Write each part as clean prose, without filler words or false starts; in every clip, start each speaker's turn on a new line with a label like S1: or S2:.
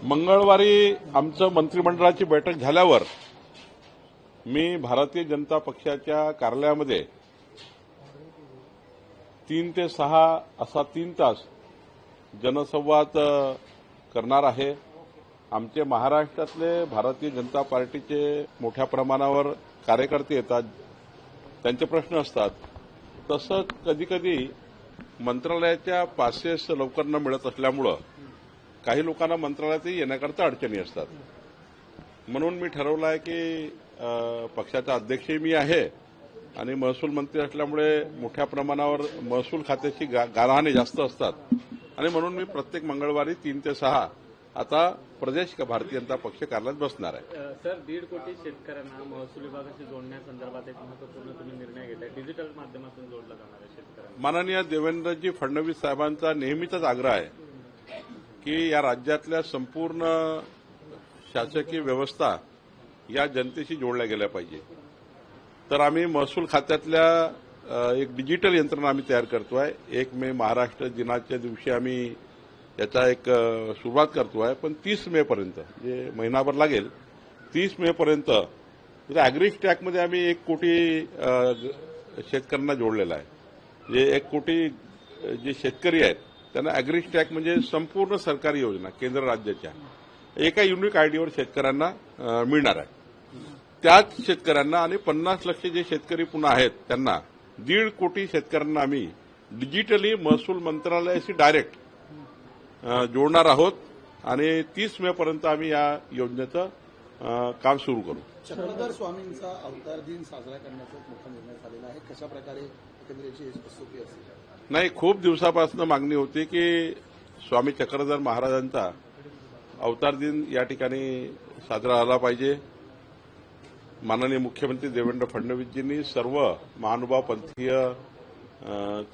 S1: मंगळवारी आमचं मंत्रिमंडळाची बैठक झाल्यावर मी भारतीय जनता पक्षाच्या कार्यालयामध्ये 3 ते 6 असा 3 तास जनसंवाद करणार आहे। आमचे महाराष्ट्रातले भारतीय जनता पार्टीचे मोठ्या प्रमाणावर कार्यकर्ते येतात, त्यांचे प्रश्न असतात। तसंच कधीकधी मंत्रालयाच्या पासेस लवकर न मिळत असल्यामुळं काही लोकांना मंत्रालयातही येण्याकरता अडचणी असतात। म्हणून मी ठरवलं आहे की पक्षाचा अध्यक्षही मी आहे आणि महसूल मंत्री असल्यामुळे मोठ्या प्रमाणावर महसूल खात्याची गारहाणे जास्त असतात आणि म्हणून मी प्रत्येक मंगळवारी 3 ते 6 आता प्रदेश भारतीय जनता पक्ष कार्यालयात बसणार आहे।
S2: सर, 1.5 कोटी शेतकऱ्यांना महसूल विभागाशी जोडण्यासंदर्भात एक महत्त्वपूर्ण तुम्ही निर्णय घेतलाय। डिजिटल माध्यमातून जोडला जाणार आहे शेतकऱ्यांना।
S1: माननीय देवेंद्रजी फडणवीस साहेबांचा नेहमीचाच आग्रह आहे की या राज्यातल्या संपूर्ण शासकीय व्यवस्था या जनतेशी जोडल्या गेल्या पाहिजे। तर आम्ही महसूल खात्यातल्या एक डिजिटल यंत्रणा आम्ही तयार करतोय। 1 मे महाराष्ट्र दिनाच्या दिवशी आम्ही याचा एक सुरुवात करतोय, पण 30 मे पर्यंत जे महिनाभर लागेल, 30 मे पर्यंत अॅग्रीस्टॅकमध्ये आम्ही 1 कोटी शेतकऱ्यांना जोडलेला आहे। जे 1 कोटी जे शेतकरी आहेत त्यांना अॅग्रीस्टॅक म्हणजे संपूर्ण सरकारी योजना केंद्र राज्याच्या एका युनिक आयडीवर शेतकऱ्यांना मिळणार आहे। त्याच शेतकऱ्यांना आणि 50 लाख जे शेतकरी पुन्हा आहेत त्यांना 1.5 कोटी शेतकऱ्यांना आम्ही डिजिटली महसूल मंत्रालयाशी डायरेक्ट जोडणार आहोत आणि 30 मे पर्यंत आम्ही या योजनेचं काम सुरू करू।
S3: चक्रधर स्वामींचा अवतार दिन साजरा करण्याचा मोठा निर्णय झालेला आहे। कशा प्रकारे एकंदरीची एसओपी असेल?
S1: नाही, खूप दिवसापासून मागणी होती की स्वामी चक्रधर महाराजांचा अवतार दिन या ठिकाणी साजरा झाला पाहिजे। माननीय मुख्यमंत्री देवेंद्र फडणवीसजींनी सर्व महानुभाव पंथीय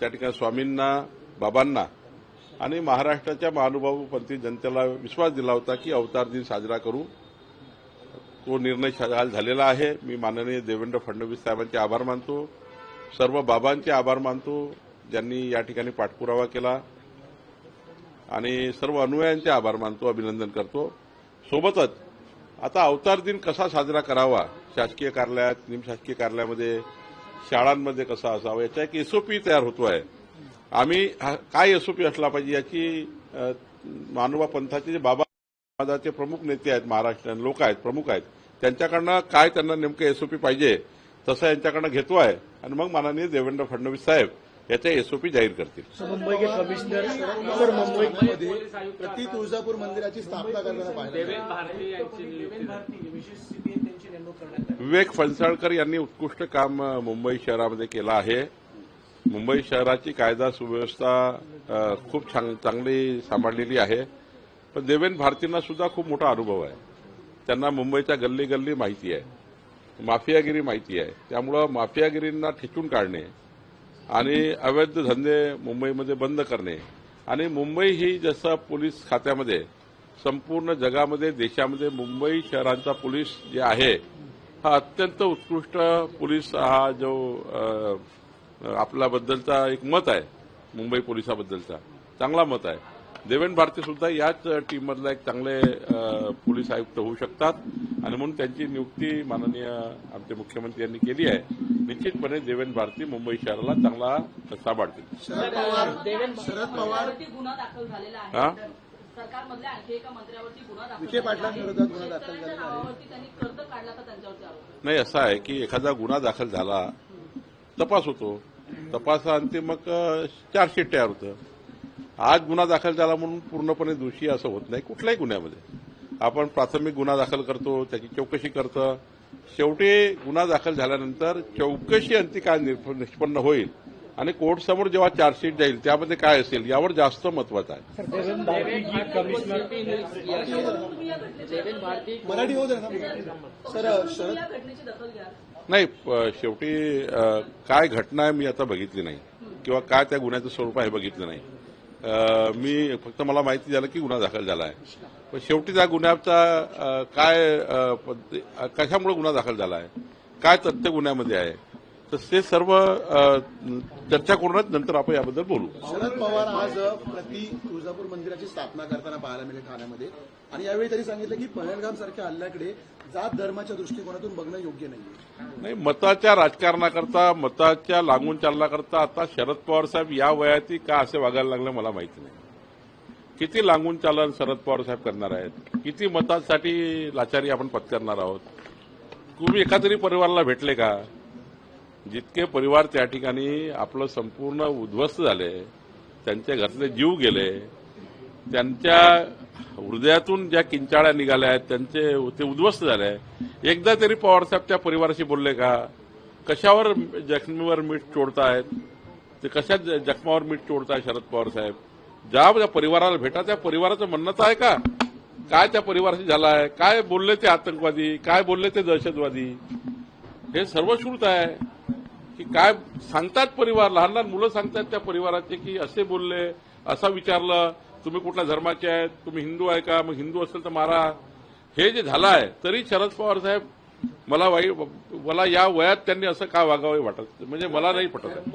S1: त्या ठिकाणी स्वामींना, बाबांना आणि महाराष्ट्राच्या महानुभाव पंथीय जनतेला विश्वास दिला होता की अवतार दिन साजरा करू। तो निर्णय झालेला आहे। मी माननीय देवेंद्र फडणवीस साहेबांचे आभार मानतो, सर्व बाबांचे आभार मानतो ज्यांनी या ठिकाणी पाठपुरावा केला आणि सर्व अनुयायांचे आभार मानतो, अभिनंदन करतो। सोबतच आता अवतार दिन कसा साजरा करावा, शासकीय कार्यालयात, निमशासकीय कार्यालयामध्ये, शाळांमध्ये कसा असावा याचा एक एसओपी तयार होतोय। आम्ही काय एसओपी असला पाहिजे याची मानवा पंथाचे जे बाबा समाजाचे प्रमुख नेते आहेत, महाराष्ट्रात लोक आहेत, प्रमुख आहेत, त्यांच्याकडनं काय त्यांना नेमकं एसओपी पाहिजे तसं यांच्याकडनं घेतोय आणि मग माननीय देवेंद्र फडणवीस साहेब याचे एसओपी जाहीर करतील।
S3: मुंबई के कमिशनर सर, मुंबईमध्ये प्रति तुळजापूर मंदिराची स्थापना करण्याचा
S1: विवेक फणसळकर यांनी उत्कृष्ट काम मुंबई शहरामध्ये केलं आहे। मुंबई शहराची कायदा सुव्यवस्था खूप चांगली सांभाळलेली आहे, पण देवेंद्र भारतींना सुद्धा खूप मोठा अनुभव आहे। त्यांना मुंबईच्या गल्ली गल्ली माहिती आहे, माफियागिरी माहिती आहे। त्यामुळं माफियागिरींना ठेचून काढणे आणि अवैध धंदे मुंबईमध्ये बंद करणे आणि मुंबई ही जसं पोलीस खात्यामध्ये संपूर्ण जगामध्ये, देशामध्ये मुंबई शहरांचा पोलीस जे आहे हा अत्यंत उत्कृष्ट पोलीस, हा जो आपल्याबद्दलचा एक मत आहे, मुंबई पोलिसाबद्दलचा चांगला मत आहे। देवेंद्र भारती सुद्धा याच टीममधला एक चांगले पोलीस आयुक्त होऊ शकतात आणि म्हणून त्यांची नियुक्ती माननीय आमचे मुख्यमंत्री यांनी केली आहे। निश्चितपणे देवेंद्र भारती मुंबई शहराला चांगला सांभाळतील।
S3: शरद पवार
S4: गुन्हा दाखल झालेला आहे। सरकारमधल्या आणखी एका मंत्र्यावरती गुन्हा दाखल
S3: विखे पाटलांविरोधात गुन्हा दाखल झालेला आहे।
S4: त्यांनी कर्ज काढला तर त्यांच्यावरती आरोप
S1: नाही, असं आहे की एखादा गुन्हा दाखल झाला, तपास होतो, तपासाअंती मग चार्जशीट तयार होतं। आज गुन्हा दाखल झाला म्हणून पूर्णपणे दोषी असं होत नाही। कुठल्याही गुन्ह्यामध्ये आपण प्राथमिक गुन्हा दाखल करतो, त्याची चौकशी करतो, शेवटी गुन्हा दाखल झाल्यानंतर चौकशी अंती काय निष्पन्न होईल आणि कोर्टसमोर जेव्हा चार्जशीट जाईल त्यामध्ये काय असेल यावर जास्त महत्वाचं आहे।
S3: मराठी होत आहे सर, शरद
S1: नाही, शेवटी काय घटना आहे मी आता बघितली नाही किंवा काय त्या गुन्ह्याचं स्वरूप आहे बघितलं नाही। मी फक्त मला माहिती झालं की गुन्हा दाखल झाला आहे, पण शेवटी त्या गुन्ह्याचा काय कशामुळे गुन्हा दाखल झाला आहे, काय तथ्य गुन्ह्यामध्ये आहे, तर ते सर्व चर्चा करूनच नंतर आपण याबद्दल बोलू.
S3: शरद पवार आज प्रति तुळजापूर मंदिराची स्थापना करताना पाहायला मिळेल ठाण्यामध्ये, आणि यावेळी त्यांनी सांगितलं की पहलगाम सारख्या हल्ल्याकडे जात धर्माच्या दृष्टिकोनातून बघणं योग्य नाहीये.
S1: नाही, मताच्या राजकारणाकरता, मताच्या लागून चालण्याकरता आता शरद पवार साहेब या वयाती का असे वागायला लागले मला माहिती नाही. किती लागून चालन शरद पवार साहेब करणार आहेत, किती मतासाठी लाचारी आपण पत्करणार आहोत. तुम्ही एका तरी परिवाराला भेटले का? जितके परिवार त्या ठिकाणी आपलं संपूर्ण उद्ध्वस्त झाले, त्यांच्या घरातले जीव गेले, त्यांच्या हृदयातून ज्या किंचाळ्या निघाल्या आहेत त्यांचे ते उद्ध्वस्त झाले. एकदा तरी पवारसाहेब त्या परिवाराशी बोलले का? कशावर जखमीवर मीठ चोळतायत ते, कशा जखमावर मीठ चोळताय शरद पवार साहेब? ज्या परिवाराला भेटा त्या परिवाराचं म्हणणं आहे का? काय त्या परिवाराशी झालं आहे? काय बोलले ते आतंकवादी? काय बोलले ते दहशतवादी? हे सर्व श्रुत आहे की काय सांगतात परिवार, लहान लहान मुलं सांगतात त्या परिवाराचे की असे बोलले, असं विचारलं, तुम्ही कुठल्या धर्माचे आहेत, तुम्ही हिंदू आहे का, मग हिंदू असेल तर मारा. हे जे झालं आहे तरी शरद पवार साहेब मला या वयात त्यांनी असं का वागावे वाटत, म्हणजे मला नाही पटत.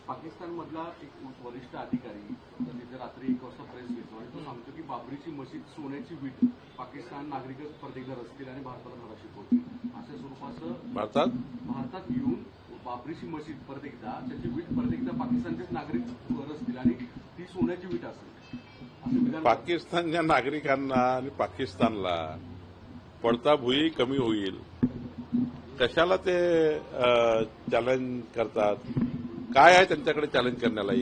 S5: पाकिस्तानमधला एक वरिष्ठ अधिकारी तिथे रात्री 1 वाजता प्रेस घेतो आणि तो सांगतो की बाबरीची मशीद सोन्याची वीट पाकिस्तान नागरिकच परत रचतील आणि भारताला धडा शिकवतील. अशा स्वरूपाचं भारतात येऊन बाबरीची मशीद परत एकदा, त्याची वीट परत एकदा पाकिस्तानचेच नागरिक रचतील आणि ती सोन्याची वीट असेल.
S1: पाकिस्तानच्या नागरिकांना आणि पाकिस्तानला पडता भुई कमी होईल, कशाला ते चॅलेंज करतात? काय आहे त्यांच्याकडे चॅलेंज करण्याला?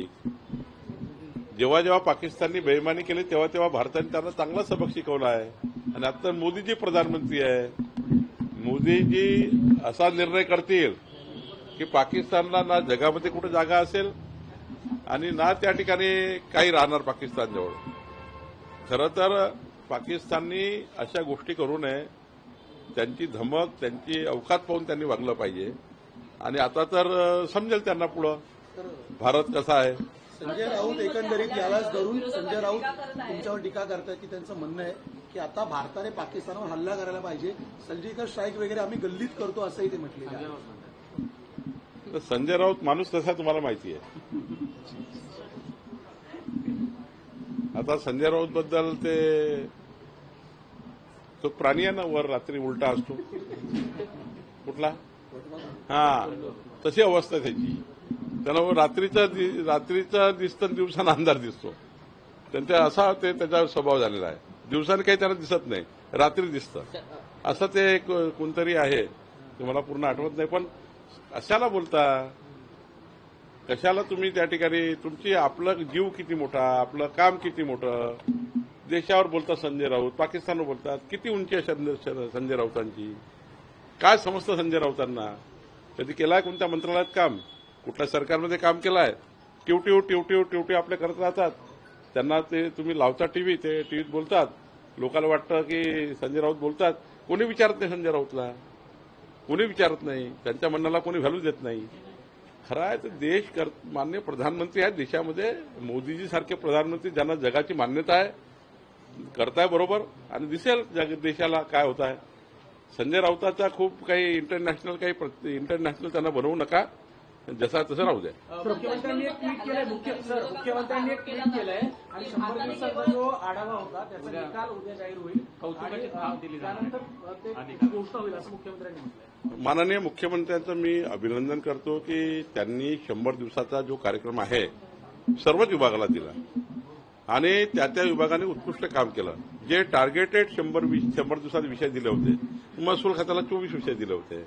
S1: जेव्हा जेव्हा पाकिस्ताननी बेईमानी केली तेव्हा तेव्हा भारताने त्यांना चांगला सबक शिकवला आहे. आणि आता मोदीजी प्रधानमंत्री आहे. मोदीजी असा निर्णय करतील की पाकिस्तानला ना जगामध्ये कुठे जागा असेल आणि ना त्या ठिकाणी काही राहणार पाकिस्तानजवळ. खरं तर पाकिस्ताननी अशा गोष्टी करू नये. त्यांची धमक, त्यांची अवकात पाहून त्यांनी वागलं पाहिजे. आणि आता तर समजेल त्यांना पुढं भारत कसा आहे.
S3: संजय राऊत एकंदरीत यालाच धरून संजय राऊत तुमच्यावर टीका करतात की त्यांचं म्हणणं आहे की आता भारताने पाकिस्तानवर हल्ला करायला पाहिजे, सर्जिकल स्ट्राईक वगैरे आम्ही गल्लीत करतो असंही ते म्हटलेलं आहे.
S1: तर संजय राऊत माणूस कसा तुम्हाला माहिती आहे. आता संजय राऊत बद्दल तो प्राणी आहे ना, वर रात्री उलटा असतो कुठला, तशी अवस्था त्याची. त्यांना रात्रीचा दिसतं, दिवसानं अंधार दिसतो. त्यांचा असा त्याचा स्वभाव झालेला आहे. दिवसाने काही त्यांना दिसत नाही, रात्री दिसतं. असं ते कोणतरी आहे, ते मला पूर्ण आठवत नाही. पण कशाला बोलता, कशाला तुम्ही त्या ठिकाणी तुमची आपलं जीव किती मोठा, आपलं काम किती मोठं, देशावर बोलता संजय राऊत, पाकिस्तानवर बोलतात. किती उंची आहे संजय राऊतांची? काय समजतं संजय राऊतांना? कधी केलाय कोणत्या मंत्रालयात काम, कुठल्या सरकारमध्ये काम केलंय? टिवटिव आपले करत राहतात. त्यांना ते तुम्ही लावता टीव्ही, ते टीव्हीत बोलतात. लोकांना वाटतं की संजय राऊत बोलतात. कोणी विचारत नाही संजय राऊतला, कोणी विचारत नाही. त्यांच्या म्हणण्याला कोणी व्हॅल्यू देत नाही. खरं आहे तर माननीय प्रधानमंत्री आहेत देशामध्ये, मोदीजी सारखे प्रधानमंत्री ज्यांना जगाची मान्यता आहे, करताय बरोबर. आणि दिसेल देशाला काय होत आहे. संजय राऊताचा खूप काही इंटरनॅशनल त्यांना बनवू नका, जसा तसं राहू द्या.
S6: मुख्यमंत्र्यांनी एक ट्विट केलंय, मुख्यमंत्र्यांनी एक ट्विट केलंय आणि 100 दिवसाचा जो आढावा होता त्याचा निकाल उद्या जाहीर होईल,
S2: कौतुकाची थाप दिली
S6: त्यानंतर ते घोषणा होईल असं मुख्यमंत्र्यांनी म्हटलंय.
S1: माननीय मुख्यमंत्र्यांचं मी अभिनंदन करतो की त्यांनी 100 दिवसाचा जो कार्यक्रम आहे सर्वच विभागाला दिला आणि त्या विभागाने उत्कृष्ट काम केलं. जे टार्गेटेड 100 दिवसाचे विषय दिले होते, महसूल खात्याला 24 विषय दिले होते,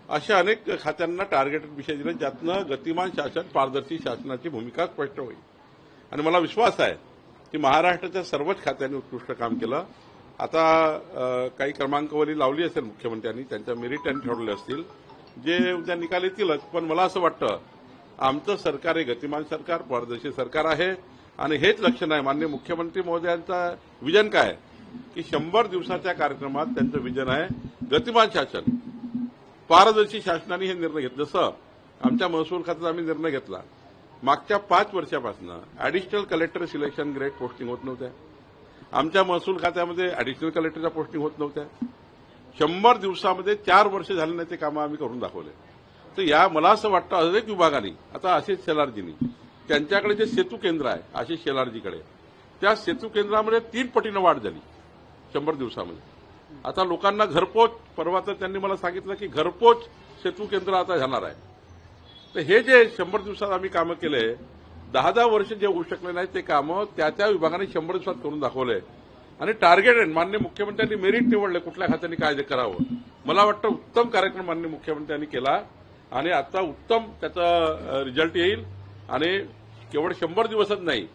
S1: अशा अनेक खात्यांना टार्गेटेड विषय दिले, ज्यातनं गतिमान शासन, पारदर्शी शासनाची भूमिका स्पष्ट होईल. आणि मला विश्वास आहे की महाराष्ट्राच्या सर्वच खात्यांनी उत्कृष्ट काम केलं. आता काही क्रमांकवरी लावली असेल मुख्यमंत्र्यांनी, त्यांच्या मेरिट त्यांनी ठरवले असतील, जे उद्या निकाल येतीलच. पण मला असं वाटतं आमचं सरकार हे गतिमान सरकार, पारदर्शी सरकार आहे. आणि हेच लक्षण आहे माननीय मुख्यमंत्री महोदयांचा विजन काय की 100 दिवसाच्या कार्यक्रमात त्यांचं विजन आहे गतिमान शासन, पारदर्शी शासनाने हे निर्णय घेतले. जसं आमच्या महसूल खात्यात आम्ही निर्णय घेतला, मागच्या 5 वर्षापासून additional collector selection grade posting होत नव्हत्या. आमच्या महसूल खात्यामध्ये ऍडिशनल कलेक्टरच्या पोस्टिंग होत नव्हत्या. 100 दिवसामध्ये 4 वर्ष झाले नाही ते कामं आम्ही करून दाखवले. तर या मला असं वाटतं अनेक विभागांनी आता आशिष शेलारजींनी त्यांच्याकडे जे सेतू केंद्र आहे आशिष शेलारजीकडे त्या सेतू केंद्रामध्ये 3 पटीनं वाढ झाली 100 दिवसामध्ये. आता लोकांना घरपोच परवा तर त्यांनी मला सांगितलं की घरपोच सेतू केंद्र आता जाणार आहे. तर हे जे 100 दिवसात आम्ही कामं केले 10 वर्ष जे होऊ शकले नाही ते कामं त्या विभागाने 100 दिवसात करून दाखवले. आणि टार्गेट आहे माननीय मुख्यमंत्र्यांनी मेरिट निवडले कुठल्या खात्याने काय करावं. मला वाटतं उत्तम कार्यक्रम माननीय मुख्यमंत्र्यांनी केला आणि आता उत्तम त्याचा रिझल्ट येईल. आणि केवळ 100 दिवसच नाही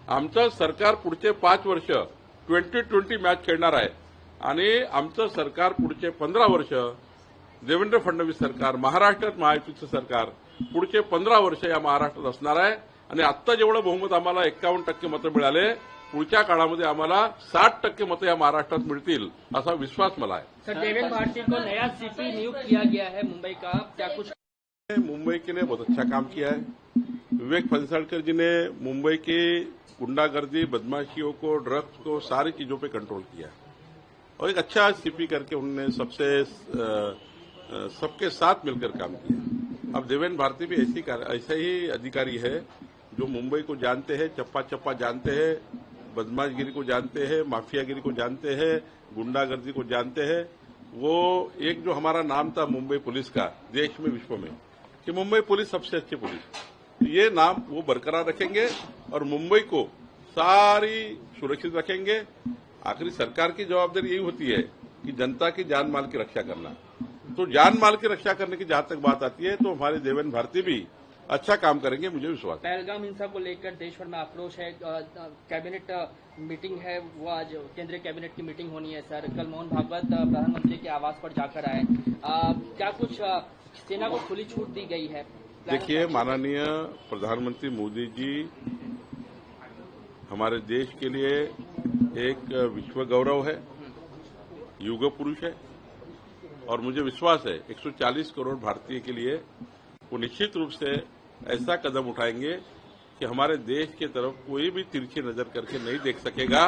S1: आमचं सरकार पुढचे 5 वर्ष 20-20 मॅच खेळणार आहे. आणि आमचं सरकार पुढचे 15 वर्ष देवेंद्र फडणवीस सरकार महाराष्ट्रात महायुतीचं सरकार पुढचे 15 वर्ष या महाराष्ट्रात असणार आहे. आणि आत्ता जेवढं बहुमत आम्हाला 51% मतं मिळाले पुढच्या काळामध्ये आम्हाला 60% मतं या महाराष्ट्रात मिळतील असा विश्वास मला आहे.
S6: सर देवेंद्र भारती को नया सीपी नियुक्त किया गया है मुंबई का, क्या कुछ
S1: मुंबई के लिए बहुत अच्छा काम किया है. विवेक फंसालकर जी ने मुंबई की गुंडागर्दी बदमाशियों को ड्रग्स को सारी चीजों पे कंट्रोल किया और एक अच्छा सीपी करके उन्होंने सबके साथ मिलकर काम किया. अब देवेंद्र भारती भी ऐसे ही अधिकारी है जो मुंबई को जानते हैं, चप्पा चप्पा जानते हैं, बदमाशगिरी को जानते हैं, माफियागिरी को जानते हैं, गुंडागर्दी को जानते हैं. वो एक जो हमारा नाम था मुंबई पुलिस का देश में विश्व में कि मुंबई पुलिस सबसे अच्छी पुलिस, ये नाम वो बरकरार रखेंगे और मुंबई को सारी सुरक्षित रखेंगे. आखिरी सरकार की जवाबदारी यही होती है कि जनता की जान माल की रक्षा करना. तो जान माल की रक्षा करने की जहां तक बात आती है तो हमारे देवेंद्र भारती भी अच्छा काम करेंगे, मुझे विश्वास है.
S6: पहलगाम हिंसा को लेकर देश भर में आक्रोश है. कैबिनेट मीटिंग है, वो आज केंद्रीय कैबिनेट की मीटिंग होनी है. सर कल मोहन भागवत प्रधानमंत्री के आवास पर जाकर आए. क्या कुछ सेना को खुली छूट दी गई है?
S1: देखिए माननीय प्रधानमंत्री मोदी जी हमारे देश के लिए एक विश्व गौरव है, युग पुरुष है और मुझे विश्वास है 140 करोड़ भारतीय के लिए वो निश्चित रूप से ऐसा कदम उठाएंगे कि हमारे देश की तरफ कोई भी तिरछी नजर करके नहीं देख सकेगा.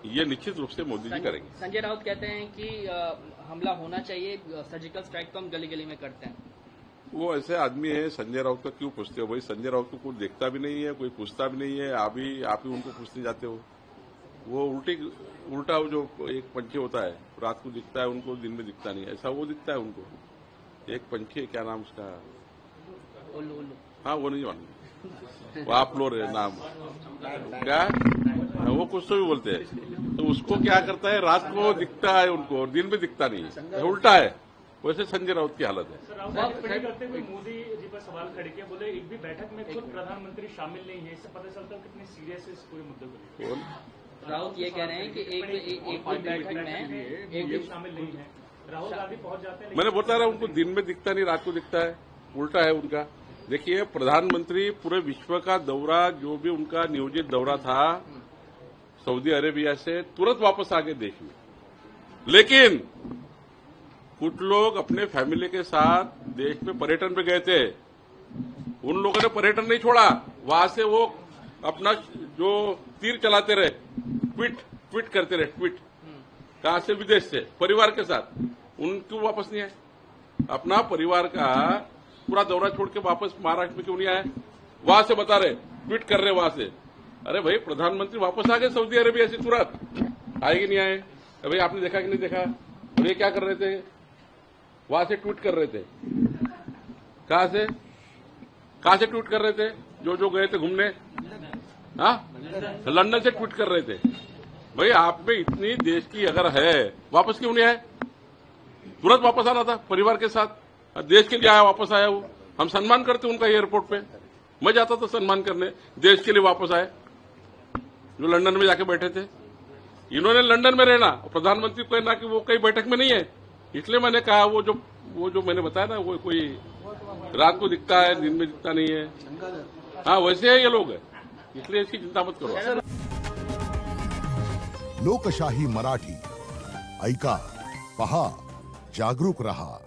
S1: ये निश्चित रूप से मोदी जी करेंगे.
S6: संजय राउत कहते हैं कि हमला होना चाहिए, सर्जिकल स्ट्राइक तो हम गली गली में करते हैं.
S1: वो ऐसे आदमी है, संजय राउत का क्यों पूछते हो भाई? संजय राउत को कोई देखता भी नहीं है, कोई पूछता भी नहीं है. आप ही उनको पूछते जाते हो. वो उल्टा वो जो एक पंछी होता है रात को दिखता है उनको, दिन में दिखता नहीं, ऐसा वो दिखता है उनको. एक पंछी है, क्या नाम उसका?
S6: उल्लू.
S1: हाँ वो नहीं मालूम, वो आप लोग नाम क्या वो कुछ तो भी बोलते हैं. तो उसको क्या करता है रात को दिखता है उनको और दिन में दिखता नहीं है, उल्टा है. वैसे संजय राउत की हालत है.
S2: राउत टिप्पणी करते हुए मोदी जी पर सवाल खड़े किया, बोले एक भी बैठक में खुद प्रधानमंत्री शामिल नहीं है. इससे पता चलता है कितनी सीरियस है इस पूरे मुद्दे को.
S1: कौन?
S6: राउत ये कह रहे हैं कि एक बैठक में एक भी
S2: शामिल नहीं है. राहुल गांधी पहुंच जाते हैं.
S1: मैंने बता रहा उनको दिन में दिखता नहीं, रात को दिखता है, उल्टा है उनका. देखिए प्रधानमंत्री पूरे विश्व का दौरा जो भी उनका नियोजित दौरा था सऊदी अरेबिया से तुरंत वापस आ गए देश में. लेकिन कुछ लोग अपने फैमिली के साथ देश में पर्यटन पे गए थे, उन लोगों ने पर्यटन नहीं छोड़ा. वहां से वो अपना जो तीर चलाते रहे, ट्वीट करते रहे. ट्वीट कहां से? विदेश से, परिवार के साथ. उनको वापस नहीं आए. अपना परिवार का पूरा दौरा छोड़ के वापस महाराष्ट्र में क्यों नहीं आए? वहां से बता रहे, ट्वीट कर रहे वहां से. अरे भाई प्रधानमंत्री वापस आ गए सऊदी अरेबिया से तुरंत, आए कि नहीं आए? भाई आपने देखा कि नहीं देखा? और ये क्या कर रहे थे? वहां से ट्वीट कर रहे थे. कहां से ट्वीट कर रहे थे? जो गए थे घूमने, हाँ लंदन से ट्वीट कर रहे थे. भाई आप में इतनी देश की अगर है, वापस क्यों नहीं आए? तुरंत वापस आना था परिवार के साथ. देश के लिए आया, वापस आया. वो हम सम्मान करते उनका एयरपोर्ट पे, मैं जाता था सम्मान करने. देश के लिए वापस आए जो लंदन में जाके बैठे थे. इन्होंने लंदन में रहना, प्रधानमंत्री को कहना कि वो कहीं बैठक में नहीं है. इसलिए मैंने कहा वो जो मैंने बताया ना, वो कोई रात को दिखता है, दिन में दिखता नहीं है. हाँ वैसे है ये लोग, इसलिए इसकी चिंता मत करो.
S7: लोकशाही मराठी ऐका, पहा, जागरूक रहा.